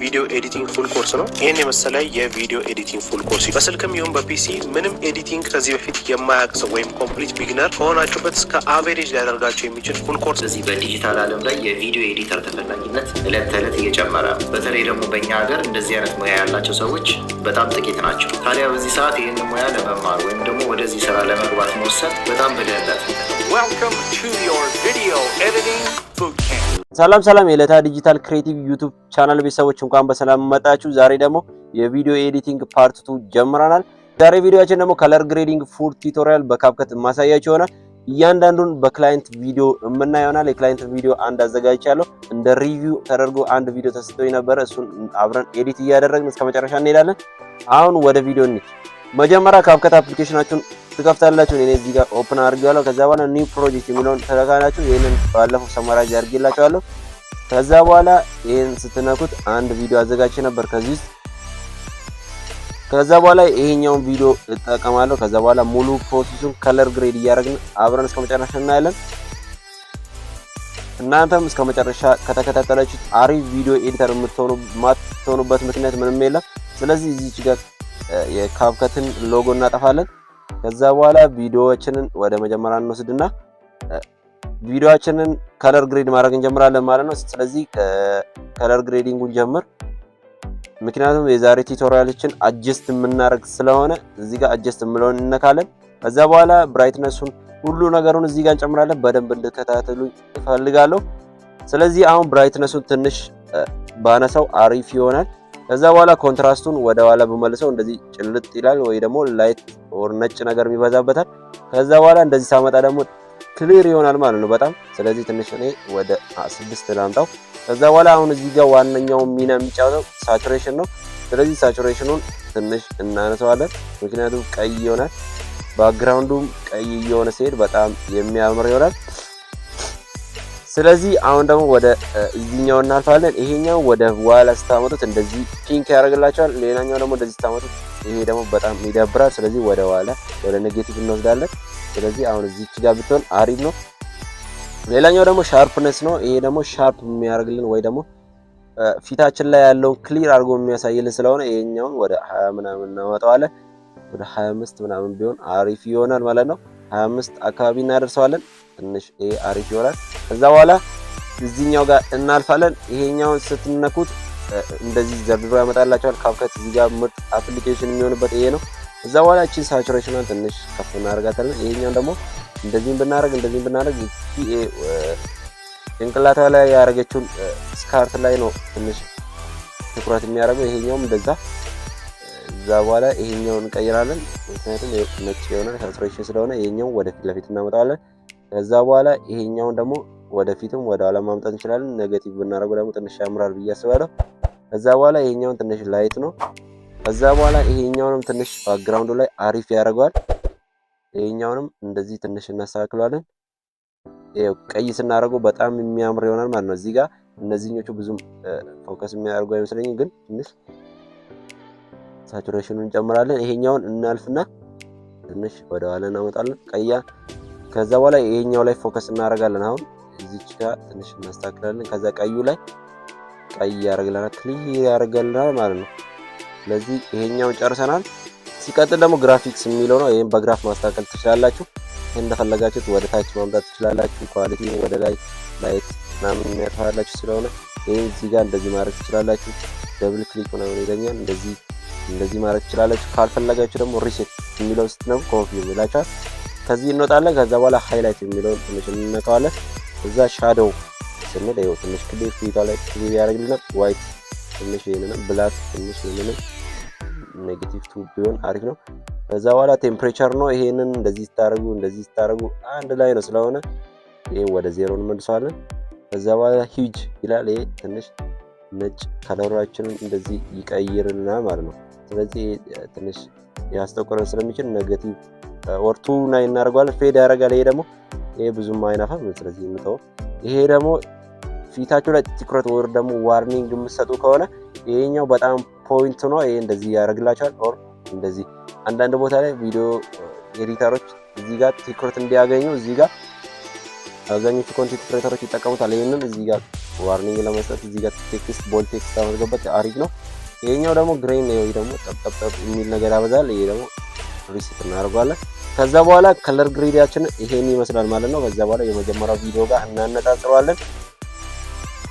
የቪዲዮ ኤዲቲንግ ፉል ኮርስ ነው። ይህን የመሰለ የቪዲዮ ኤዲቲንግ ፉል ኮርስ በስልክም ይሁን በፒሲ ምንም ኤዲቲንግ ከዚህ በፊት የማያውቅ ሰው ወይም ኮምፕሊት ቢግነር ከሆናችሁበት እስከ አቬሬጅ ሊያደርጋቸው የሚችል ፉል ኮርስ። እዚህ በዲጂታል ዓለም ላይ የቪዲዮ ኤዲተር ተፈላጊነት እለት ተዕለት እየጨመረ ነው። በተለይ ደግሞ በእኛ ሀገር እንደዚህ አይነት ሙያ ያላቸው ሰዎች በጣም ጥቂት ናቸው። ታዲያ በዚህ ሰዓት ይህን ሙያ ለመማር ወይም ደግሞ ወደዚህ ስራ ለመግባት መወሰን በጣም በደህንነት Welcome to your video editing bootcamp. ሰላም የለታ ዲጂታል ክሬቲቭ ዩቲዩብ ቻናል ቤተሰቦች እንኳን በሰላም መጣችሁ። ዛሬ ደግሞ የቪዲዮ ኤዲቲንግ ፓርት 2 ጀምረናል። ዛሬ ቪዲዮአችን ደግሞ ከለር ግሬዲንግ ፉል ቱቶሪያል በካፕከት ማሳያችሁ ይሆናል። እያንዳንዱን በክላይንት ቪዲዮ የምናየው ይሆናል። የክላይንት ቪዲዮ አንድ አዘጋጅቻለሁ። እንደ ሪቪው ተደርጎ አንድ ቪዲዮ ተሰጥቶኝ ነበር። እሱን አብረን ኤዲት እያደረግን እስከ መጨረሻ እንሄዳለን። አሁን ወደ ቪዲዮ እንሂድ። መጀመሪያ ካፕከት አፕሊኬሽናችሁን ትከፍታላችሁ። እኔ እዚህ ጋር ኦፕን አድርጌዋለሁ። ከዛ በኋላ ኒው ፕሮጀክት የሚለውን ተለካናችሁ። ይሄንን ባለፈው ሰማራጅ አድርጌላችኋለሁ። ከዛ በኋላ ይሄን ስትነኩት አንድ ቪዲዮ አዘጋጅቼ ነበር ከዚህ ውስጥ። ከዛ በኋላ ይሄኛውን ቪዲዮ እጠቀማለሁ። ከዛ በኋላ ሙሉ ፕሮሰሱን ከለር ግሬድ እያደረግን አብረን እስከ መጨረሻ እናያለን። እናንተም እስከ መጨረሻ ከተከታተላችሁት አሪፍ ቪዲዮ ኤዲተር የምትሆኑበት ምክንያት ምንም የለም። ስለዚህ እዚህ ጋር የካፕከትን ሎጎ እናጠፋለን። ከዛ በኋላ ቪዲዮዎችንን ወደ መጀመሪያ እንወስድና ቪዲዮዎችንን ከለር ግሬድ ማድረግ እንጀምራለን ማለት ነው። ስለዚህ ከለር ግሬዲንጉን ጀምር። ምክንያቱም የዛሬ ቱቶሪያላችን አጀስት የምናደርግ ስለሆነ እዚህ ጋር አጀስት የምለውን እንነካለን። ከዛ በኋላ ብራይትነሱን ሁሉ ነገሩን እዚህ ጋር እንጨምራለን። በደንብ እንድትከታተሉ እፈልጋለሁ። ስለዚህ አሁን ብራይትነሱን ትንሽ ባነሳው አሪፍ ይሆናል። ከዛ በኋላ ኮንትራስቱን ወደ ኋላ በመልሰው እንደዚህ ጭልጥ ይላል ወይ ደግሞ ላይት ኦር ነጭ ነገር የሚበዛበታል። ከዛ በኋላ እንደዚህ ሳመጣ ደግሞ ክሊር ይሆናል ማለት ነው በጣም። ስለዚህ ትንሽ እኔ ወደ 6 ላምጣው። ከዛ በኋላ አሁን እዚህ ጋር ዋነኛው ሚና የሚጫወተው ሳቹሬሽን ነው። ስለዚህ ሳቹሬሽኑን ትንሽ እናነሳዋለን፣ ምክንያቱም ቀይ ይሆናል። ባክግራውንዱም ቀይ እየሆነ ሲሄድ በጣም የሚያምር ይሆናል። ስለዚህ አሁን ደግሞ ወደ እዚህኛው እናልፋለን። ይሄኛው ወደ ኋላ ስታመጡት እንደዚህ ፒንክ ያደርግላችኋል። ሌላኛው ደግሞ እንደዚህ ስታመጡት ይሄ ደግሞ በጣም ይደብራል። ስለዚህ ወደ ኋላ ወደ ኔጌቲቭ እንወስዳለን። ስለዚህ አሁን እዚች ጋር ብትሆን አሪፍ ነው። ሌላኛው ደግሞ ሻርፕነስ ነው። ይሄ ደግሞ ሻርፕ የሚያደርግልን ወይ ደግሞ ፊታችን ላይ ያለውን ክሊር አድርጎ የሚያሳይልን ስለሆነ ይሄኛውን ወደ 20 ምናምን እናወጣዋለን። ወደ 25 ምናምን ቢሆን አሪፍ ይሆናል ማለት ነው። 25 አካባቢ እናደርሰዋለን። ትንሽ ይሄ አሪፍ ይሆናል። ከዛ በኋላ እዚህኛው ጋር እናልፋለን። ይሄኛውን ስትነኩት እንደዚህ ዘርድሮ ያመጣላችኋል። ካፕከት እዚህ ጋር ምርጥ አፕሊኬሽን የሚሆንበት ይሄ ነው። ከዛ በኋላ እቺ ሳቹሬሽኗን ትንሽ ከፍ እናደርጋታለን። ይሄኛውን ደግሞ እንደዚህም ብናደርግ ጭንቅላቷ ላይ ያደረገችውን ስካርት ላይ ነው ትንሽ ትኩረት የሚያደርገው። ይሄኛውም እንደዛ። እዛ በኋላ ይሄኛውን እንቀይራለን፣ ምክንያቱም ነጭ የሆነ ሳቹሬሽን ስለሆነ ይሄኛው ወደ ፊት ለፊት እናመጣዋለን። ከዛ በኋላ ይሄኛውን ደግሞ ወደፊትም ወደ ኋላ ማምጣት እንችላለን። ኔጌቲቭ ብናደርገው ደግሞ ትንሽ ያምራል ብዬ አስባለሁ። ከዛ በኋላ ይሄኛውን ትንሽ ላይት ነው። ከዛ በኋላ ይሄኛውንም ትንሽ ባክግራውንዱ ላይ አሪፍ ያደርገዋል። ይሄኛውንም እንደዚህ ትንሽ እናስተካክለዋለን። ይሄው ቀይ ስናደርገው በጣም የሚያምር ይሆናል ማለት ነው። እዚህ ጋር እነዚህኞቹ ብዙም ፎከስ የሚያደርጉ አይመስለኝም፣ ግን ትንሽ ሳቹሬሽኑን እንጨምራለን። ይሄኛውን እናልፍና ትንሽ ወደ ኋላ እናመጣለን ቀያ። ከዛ በኋላ ይሄኛው ላይ ፎከስ እናደርጋለን። አሁን እዚች ጋር ትንሽ እናስተካክላለን። ከዛ ቀዩ ላይ ቀይ ያደርግልናል፣ ክሊር ያደርግልናል ማለት ነው። ስለዚህ ይሄኛውን ጨርሰናል። ሲቀጥል ደግሞ ግራፊክስ የሚለው ነው። ይሄን በግራፍ ማስተካከል ትችላላችሁ። እንደፈለጋችሁት ወደ ታች ማምጣት ትችላላችሁ። ኳሊቲ ወደ ላይ ላይት ምናምን የሚያጠፋላችሁ ስለሆነ ይሄን እዚህ ጋር እንደዚህ ማድረግ ትችላላችሁ። ደብል ክሊክ ምናምን ይለኛል። እንደዚህ ማድረግ ትችላላችሁ። ካልፈለጋችሁ ደግሞ ሪሴት የሚለው ስትነኩ ኮንፊርም ይላችኋል። ከዚህ እንወጣለን። ከዛ በኋላ ሃይላይት የሚለውን ትንሽ እንነካዋለን። እዛ ሻዶው ስንል ይኸው ትንሽ ክሊር ፊቷ ላይ ክሊር ያደርግልናል። ዋይት ትንሽ ይሄንን ብላክ ትንሽ ይሄንን ኔጌቲቭ 2 ቢሆን አሪፍ ነው። ከዛ በኋላ ቴምፕሬቸር ነው። ይሄንን እንደዚህ ስታረጉ አንድ ላይ ነው ስለሆነ ይሄ ወደ 0 እንመልሰዋለን። ከዛ በኋላ ሂጅ ይላል። ይሄ ትንሽ ነጭ ከለራችንን እንደዚህ ይቀይርልናል ማለት ነው። ስለዚህ ትንሽ ያስተቆረን ስለሚችል ኔጌቲቭ ኦር 2 እናደርገዋለን። ፌድ ያደርጋል። ይሄ ብዙም አይናፋም። ስለዚህ እንተው። ይሄ ደግሞ ፊታችሁ ላይ ትኩረት ወር ደግሞ ዋርኒንግ የምትሰጡ ከሆነ ይሄኛው በጣም ፖይንት ነው። ይሄ እንደዚህ ያደርግላችኋል። ኦር እንደዚህ አንዳንድ ቦታ ላይ ቪዲዮ ኤዲተሮች እዚህ ጋር ትኩረት እንዲያገኙ እዚህ ጋር አብዛኞቹ ኮንቴንት ክሬተሮች ይጠቀሙታል። ይሄንን እዚህ ጋር ዋርኒንግ ለመስጠት እዚህ ጋር ቴክስት ቦልድ ቴክስት አድርገበት አሪፍ ነው። ይሄኛው ደግሞ ግሬን ነው፣ ይሄ ደግሞ ጠብጠብ የሚል ነገር ያበዛል። ይሄ ደግሞ ሪሴት እናደርጋለን። ከዛ በኋላ ከለር ግሬዳችን ይሄን ይመስላል ማለት ነው። ከዛ በኋላ የመጀመሪያው ቪዲዮ ጋር እናነጣጥረዋለን።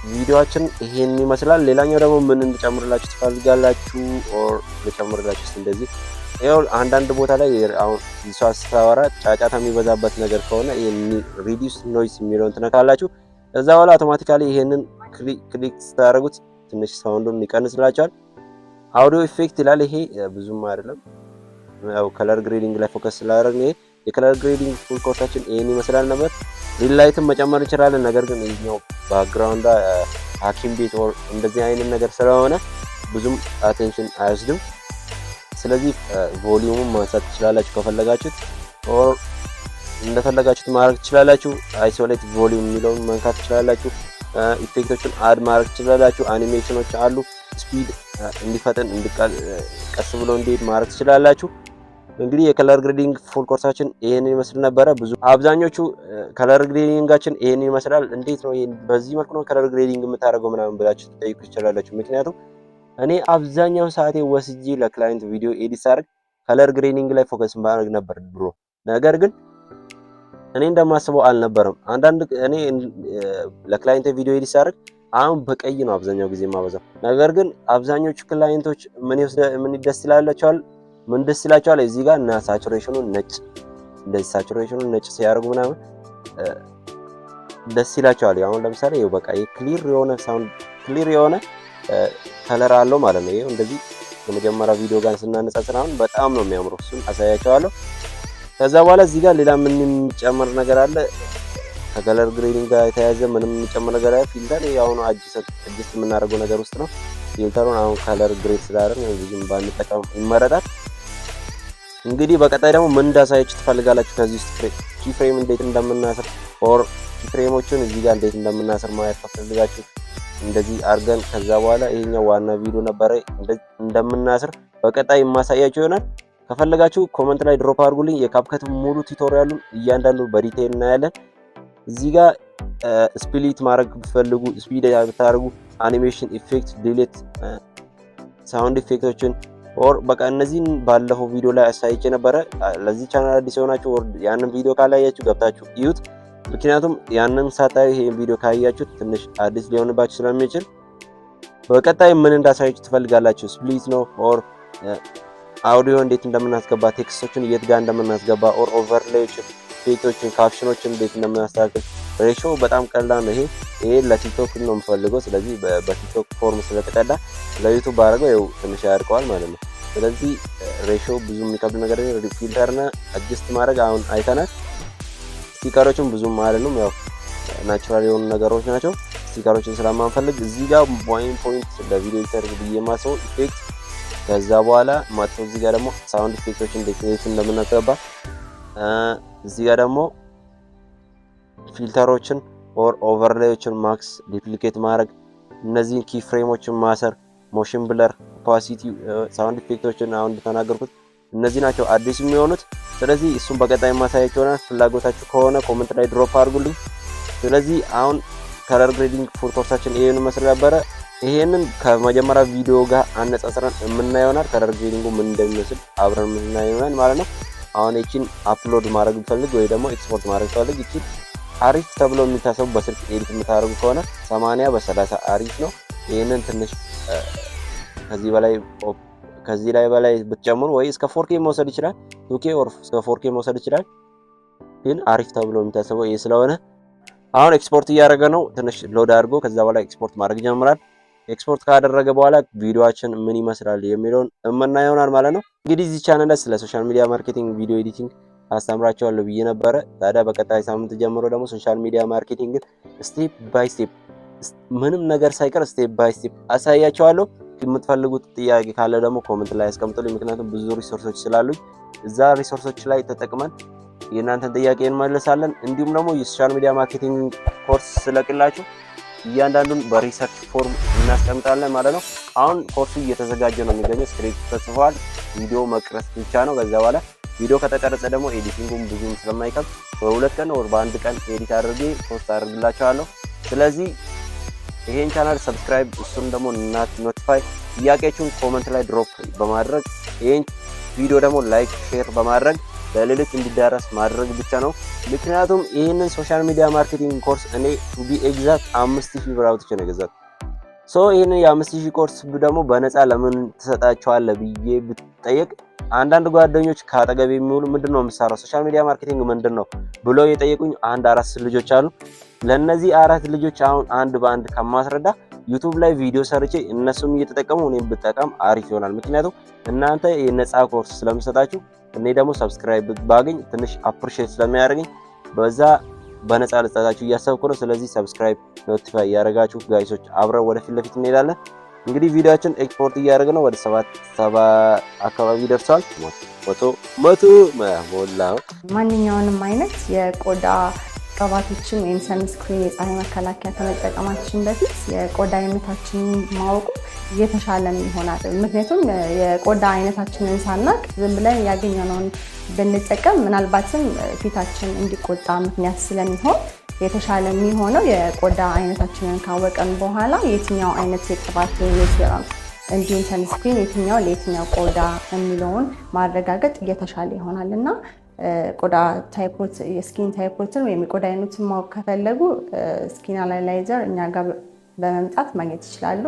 ቪዲዮአችን ይሄን ይመስላል። ሌላኛው ደግሞ ምን እንጨምርላችሁ ትፈልጋላችሁ ኦር ልጨምርላችሁ እንደዚህ ይኸው አንዳንድ ቦታ ላይ አሁን እሷ ስታወራ ጫጫታ የሚበዛበት ነገር ከሆነ ይሄን ሪዲዩስ ኖይዝ የሚለውን ትነካላችሁ። ከዛ በኋላ አውቶማቲካሊ ይሄንን ክሊክ ስታደርጉት ትንሽ ሳውንዱን ይቀንስላችኋል። አውዲዮ ኢፌክት ይላል። ይሄ ብዙም አይደለም፣ ያው ከለር ግሬዲንግ ላይ ፎከስ ስላደረግን ይሄ የከለር ግሬዲንግ ፉል ኮርሳችን ይሄን ይመስላል ነበር። ሪል ላይትም መጨመር እንችላለን። ነገር ግን ይሄኛው ባክግራውንድ ሐኪም ቤት ኦር እንደዚህ አይነት ነገር ስለሆነ ብዙም አቴንሽን አይወስድም። ስለዚህ ቮሊዩሙን ማንሳት ትችላላችሁ ከፈለጋችሁት ኦር እንደፈለጋችሁት ማድረግ ትችላላችሁ። አይሶሌት ቮሊዩም የሚለውን መንካት ትችላላችሁ። ኢፌክቶችን አድ ማድረግ ትችላላችሁ። አኒሜሽኖች አሉ፣ ስፒድ እንዲፈጥን ቀስ ብሎ እንዲሄድ ማድረግ ትችላላችሁ። እንግዲህ የከለር ግሬዲንግ ፉል ኮርሳችን ይሄንን ይመስል ነበረ። ብዙ አብዛኞቹ ከለር ግሬዲንጋችን ይሄንን ይመስላል። እንዴት ነው በዚህ መልኩ ነው ከለር ግሬዲንግ የምታደርገው ምናምን ብላችሁ ትጠይቁ ትችላላችሁ። ምክንያቱም እኔ አብዛኛውን ሰዓቴ ወስጄ ለክላይንት ቪዲዮ ኤዲት ሳደርግ ከለር ግሬዲንግ ላይ ፎከስ ማድረግ ነበር ድሮ። ነገር ግን እኔ እንደማስበው አልነበረም። አንዳንድ እኔ ለክላይንት ቪዲዮ ኤዲት ሳደርግ አሁን በቀይ ነው አብዛኛው ጊዜ የማበዛው። ነገር ግን አብዛኞቹ ክላይንቶች ምን ደስ ይላቸዋል እዚህ ጋር እና ሳቹሬሽኑን ነጭ እንደዚህ ሳቹሬሽኑን ነጭ ሲያደርጉ ምናምን ደስ ይላቸዋል። አሁን ለምሳሌ ይኸው በቃ ክሊር የሆነ ሳውንድ ክሊር የሆነ ከለር አለው ማለት ነው። ይሄው እንደዚህ የመጀመሪያ ቪዲዮ ጋር ስናነጻጽር አሁን በጣም ነው የሚያምረው። እሱን አሳያቸዋለሁ። ከዛ በኋላ እዚህ ጋር ሌላ ምን የሚጨመር ነገር አለ? ከከለር ግሬዲንግ ጋር የተያያዘ ምንም የሚጨመር ነገር አለ? ፊልተር ያው ነው አጅስት የምናደርገው ነገር ውስጥ ነው። ፊልተሩን አሁን ከለር ግሬድ ስላደረግን ብዙም ባንጠቀም ይመረጣል። እንግዲህ በቀጣይ ደግሞ ምን እንዳሳያችሁ ትፈልጋላችሁ? ከዚህ ውስጥ ኪ ፍሬም እንዴት እንደምናስር ኦር ኪ ፍሬሞችን እዚህ ጋር እንዴት እንደምናስር ማየት ከፈልጋችሁ እንደዚህ አድርገን ከዛ በኋላ ይሄኛው ዋና ቪዲዮ ነበረ እንደምናስር በቀጣይ የማሳያችሁ ይሆናል። ከፈለጋችሁ ኮሜንት ላይ ድሮፕ አድርጉልኝ። የካፕከት ሙሉ ቱቶሪያሉን እያንዳንዱ በዲቴይል እናያለን። እዚህ ጋር ስፕሊት ማድረግ ብትፈልጉ ስፒድ ብታደርጉ አኒሜሽን ኢፌክት፣ ዲሌት፣ ሳውንድ ኢፌክቶችን ኦር በቃ እነዚህን ባለፈው ቪዲዮ ላይ አሳይቼ ነበረ። ለዚህ ቻናል አዲስ የሆናችሁ ኦር ያንን ቪዲዮ ካላያችሁ ገብታችሁ እዩት። ምክንያቱም ያንን ሳታዩ ይሄን ቪዲዮ ካያችሁ ትንሽ አዲስ ሊሆንባችሁ ስለሚችል በቀጣይ ምን እንዳሳያችሁ ትፈልጋላችሁ? ስፕሊት ነው ኦር አውዲዮ እንዴት እንደምናስገባ፣ ቴክስቶችን የት ጋር እንደምናስገባ ኦር ኦቨርሌዎችን፣ ኢፌክቶችን፣ ካፕሽኖችን እንዴት እንደምናስተካክል። ሬሾ በጣም ቀላል ነው። ይሄ ለቲክቶክ ነው የምፈልገው። ስለዚህ በቲክቶክ ፎርም ስለተቀዳ ለዩቲዩብ ባደረገው ይኸው ትንሽ ያርቀዋል ማለት ነው። ስለዚህ ሬሾ ብዙ የሚከብድ ነገር ነው። ፊልተርና አጅስት ማድረግ አሁን አይተናል። ስቲከሮችን ብዙም አይደሉም፣ ያው ናቹራል የሆኑ ነገሮች ናቸው። ስቲከሮችን ስለማንፈልግ እዚህ ጋር ፖይንት ለቪዲዮ ኤዲተር ብዬ የማስበው ኢፌክት፣ ከዛ በኋላ ማጥፎ እዚህ ጋር ደግሞ ሳውንድ ኢፌክቶችን እንዴት እንደምናስገባ፣ እዚህ ጋር ደግሞ ፊልተሮችን ኦር ኦቨርሌዎችን ማክስ ዲፕሊኬት ማድረግ፣ እነዚህን ኪ ፍሬሞችን ማሰር፣ ሞሽን ብለር፣ ኦፓሲቲ፣ ሳውንድ ኢፌክቶችን አሁን እንደተናገርኩት እነዚህ ናቸው አዲስ የሚሆኑት። ስለዚህ እሱን በቀጣይ ማሳያችሁ ይሆናል። ፍላጎታችሁ ከሆነ ኮሜንት ላይ ድሮፕ አድርጉልኝ። ስለዚህ አሁን ከለር ግሬዲንግ ፉል ኮርሳችን ይሄን መስል ነበረ። ይሄንን ከመጀመሪያ ቪዲዮ ጋር አነጻጽረን የምናየው ይሆናል። ከለር ግሬዲንጉ ምን እንደሚመስል አብረን የምናየው ይሆናል ማለት ነው። አሁን እቺን አፕሎድ ማድረግ ፈልግ ወይ ደግሞ ኤክስፖርት ማድረግ ፈልግ እቺ አሪፍ ተብሎ የሚታሰቡ በስልክ ኤዲት የምታደርጉ ከሆነ 80 በ30 አሪፍ ነው። ይሄንን ትንሽ ከዚህ ላይ በላይ ብትጨምሩ ወይ እስከ 4K መውሰድ ይችላል፣ 2K ኦር እስከ 4K መውሰድ ይችላል። ግን አሪፍ ተብሎ የሚታሰበው ይሄ ስለሆነ አሁን ኤክስፖርት እያደረገ ነው። ትንሽ ሎድ አድርጎ ከዛ በኋላ ኤክስፖርት ማድረግ ይጀምራል። ኤክስፖርት ካደረገ በኋላ ቪዲዮአችን ምን ይመስላል የሚለውን የምናየው ይሆናል ማለት ነው። እንግዲህ እዚህ ቻናል ላይ ስለ ሶሻል ሚዲያ ማርኬቲንግ፣ ቪዲዮ ኤዲቲንግ አስተምራቸዋለሁ ብዬ ነበረ። ታዲያ በቀጣይ ሳምንት ጀምሮ ደግሞ ሶሻል ሚዲያ ማርኬቲንግን ስቴፕ ባይ ስቴፕ ምንም ነገር ሳይቀር ስቴፕ ባይ ስቴፕ አሳያቸዋለሁ። የምትፈልጉት ጥያቄ ካለ ደግሞ ኮሜንት ላይ አስቀምጡልኝ። ምክንያቱም ብዙ ሪሶርሶች ስላሉኝ እዛ ሪሶርሶች ላይ ተጠቅመን የእናንተን ጥያቄ እንመልሳለን። እንዲሁም ደግሞ የሶሻል ሚዲያ ማርኬቲንግ ኮርስ ስለቅላችሁ እያንዳንዱን በሪሰርች ፎርም እናስቀምጣለን ማለት ነው። አሁን ኮርሱ እየተዘጋጀ ነው የሚገኘው። ስክሪፕት ተጽፏል። ቪዲዮ መቅረጽ ብቻ ነው። ከዛ በኋላ ቪዲዮ ከተቀረጸ ደግሞ ኤዲቲንጉም ብዙም ስለማይከብድ በ2 ቀን ወር በ1 ቀን ኤዲት አድርጌ ፖስት አድርግላችኋለሁ። ስለዚህ ይሄን ቻናል ሰብስክራይብ እሱን ደግሞ ኖቲፋይ ጥያቄያችሁን ኮሜንት ላይ ድሮፕ በማድረግ ይሄን ቪዲዮ ደግሞ ላይክ ሼር በማድረግ ለሌሎች እንዲዳረስ ማድረግ ብቻ ነው። ምክንያቱም ይሄንን ሶሻል ሚዲያ ማርኬቲንግ ኮርስ እኔ ቱ ቢ ኤግዛክት 5000 ብር አውጥቼ ነው የገዛሁት። ይሄንን የ5000 ኮርስ ደግሞ በነፃ ለምን ትሰጣቸዋለህ ብዬ ብትጠየቅ አንዳንድ ጓደኞች ካጠገብ የሚውሉ ምንድነው የምሰራው ሶሻል ሚዲያ ማርኬቲንግ ምንድነው ብሎ የጠየቁኝ አንድ 4 ልጆች አሉ። ለነዚህ 4 ልጆች አሁን አንድ በአንድ ከማስረዳ ዩቲዩብ ላይ ቪዲዮ ሰርቼ እነሱም እየተጠቀሙ እኔም ብጠቀም አሪፍ ይሆናል። ምክንያቱም እናንተ የነፃ ኮርስ ስለምሰጣችሁ እኔ ደግሞ ሰብስክራይብ ባገኝ ትንሽ አፕሪሺየት ስለሚያደርገኝ በዛ በነፃ ልሰጣችሁ እያሰብኩ ነው። ስለዚህ ሰብስክራይብ ኖቲፋይ ያደርጋችሁ ጋይሶች አብረን ወደፊት ለፊት እንሄዳለን። እንግዲህ ቪዲዮአችን ኤክስፖርት እያደረግን ነው። ወደ 7 አካባቢ ደርሷል። መቶ ሞላ። ማንኛውንም አይነት የቆዳ ቅባቶችን ወይም ሰንስክሪን የፀሐይ መከላከያ ከመጠቀማችን በፊት የቆዳ አይነታችንን ማወቁ የተሻለ ይሆናል። ምክንያቱም የቆዳ አይነታችንን ሳናቅ ዝም ብለን ያገኘነውን ብንጠቀም ምናልባትም ፊታችን እንዲቆጣ ምክንያት ስለሚሆን የተሻለ የሚሆነው የቆዳ አይነታችንን ካወቀን በኋላ የትኛው አይነት የቅባት የሴራም እንዲሁም ሰንስክሪን የትኛው ለየትኛው ቆዳ የሚለውን ማረጋገጥ የተሻለ ይሆናል እና ቆዳ ታይፖት የስኪን ታይፖትን ወይም የቆዳ አይነትን ማወቅ ከፈለጉ ስኪን አናላይዘር እኛ ጋር በመምጣት ማግኘት ይችላሉ።